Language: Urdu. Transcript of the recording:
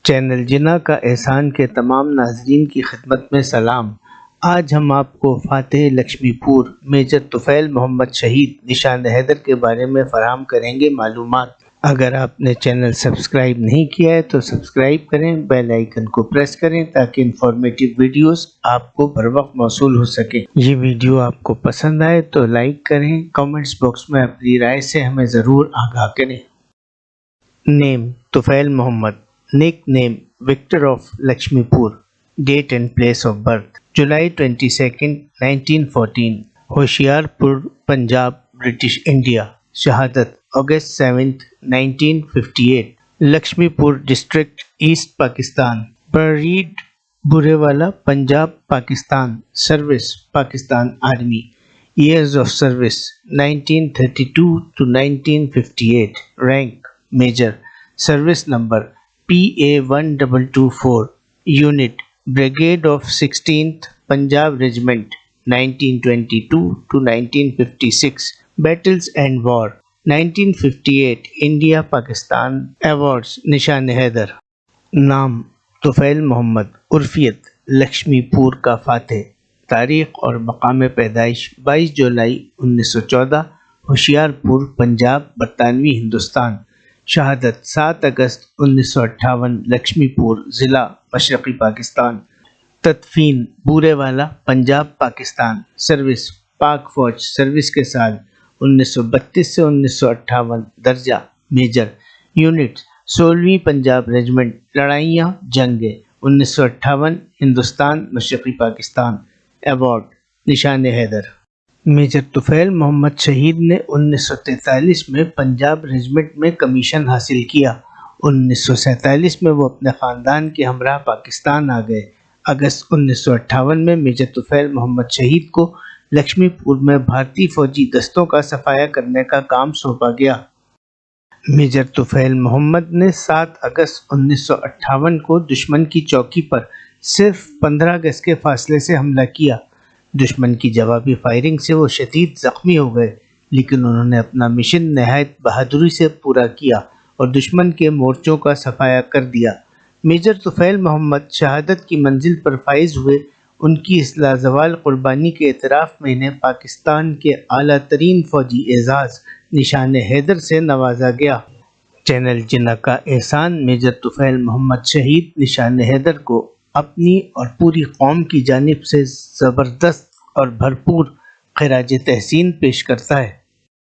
چینل جنا کا احسان کے تمام ناظرین کی خدمت میں سلام۔ آج ہم آپ کو فاتح لکشمی پور میجر طفیل محمد شہید نشان حیدر کے بارے میں فراہم کریں گے معلومات۔ اگر آپ نے چینل سبسکرائب نہیں کیا ہے تو سبسکرائب کریں، بیل آئیکن کو پریس کریں تاکہ انفارمیٹو ویڈیوز آپ کو بر وقت موصول ہو سکیں۔ یہ ویڈیو آپ کو پسند آئے تو لائک کریں، کامنٹس باکس میں اپنی رائے سے ہمیں ضرور آگاہ کریں۔ نیم: طفیل محمد۔ Nick name: Victor of Lakshmipur. Date and place of birth: July 22, 1914. Hoshiarpur, Punjab, British India. شہادت: August 7, 1958۔ Lakshmipur district, east Pakistan. Buried: Burewala, Punjab, Pakistan. Service: Pakistan army. Years of service: 1932 to 1958۔ Rank: major. Service number: PA-1224۔ Unit: brigade of 16th Punjab regiment, 1922 to 1956۔ Battles and war: 1958۔ India Pakistan awards: Nishan Haider. نام: طفیل محمد۔ عرفیت: لکشمی پور کا فاتح۔ تاریخ اور مقام پیدائش: 22 جولائی 1914، ہوشیارپور، پنجاب، برطانوی ہندوستان۔ شہادت: 7 اگست 1958، لکشمی پور، ضلع مشرقی پاکستان۔ تدفین: بورے والا، پنجاب، پاکستان۔ سروس: پاک فوج، سروس کے سال 1932 سے 1958۔ درجہ: میجر۔ یونٹ: 16ویں پنجاب ریجمنٹ۔ لڑائیاں، جنگیں: 1958، ہندوستان، مشرقی پاکستان۔ ایوارڈ: نشان حیدر۔ میجر طفیل محمد شہید نے 1943 میں پنجاب ریجمنٹ میں کمیشن حاصل کیا۔ 1947 میں وہ اپنے خاندان کے ہمراہ پاکستان آ گئے۔ اگست 1958 میں میجر طفیل محمد شہید کو لکشمی پور میں بھارتی فوجی دستوں کا صفایا کرنے کا کام سونپا گیا۔ میجر طفیل محمد نے 7 اگست 1958 کو دشمن کی چوکی پر صرف 15 گز کے فاصلے سے حملہ کیا۔ دشمن کی جوابی فائرنگ سے وہ شدید زخمی ہو گئے، لیکن انہوں نے اپنا مشن نہایت بہادری سے پورا کیا اور دشمن کے مورچوں کا صفایا کر دیا۔ میجر طفیل محمد شہادت کی منزل پر فائز ہوئے۔ ان کی اس لازوال قربانی کے اعتراف میں انہیں پاکستان کے اعلیٰ ترین فوجی اعزاز نشان حیدر سے نوازا گیا۔ چینل جنا کا احسان میجر طفیل محمد شہید نشان حیدر کو اپنی اور پوری قوم کی جانب سے زبردست اور بھرپور خراج تحسین پیش کرتا ہے۔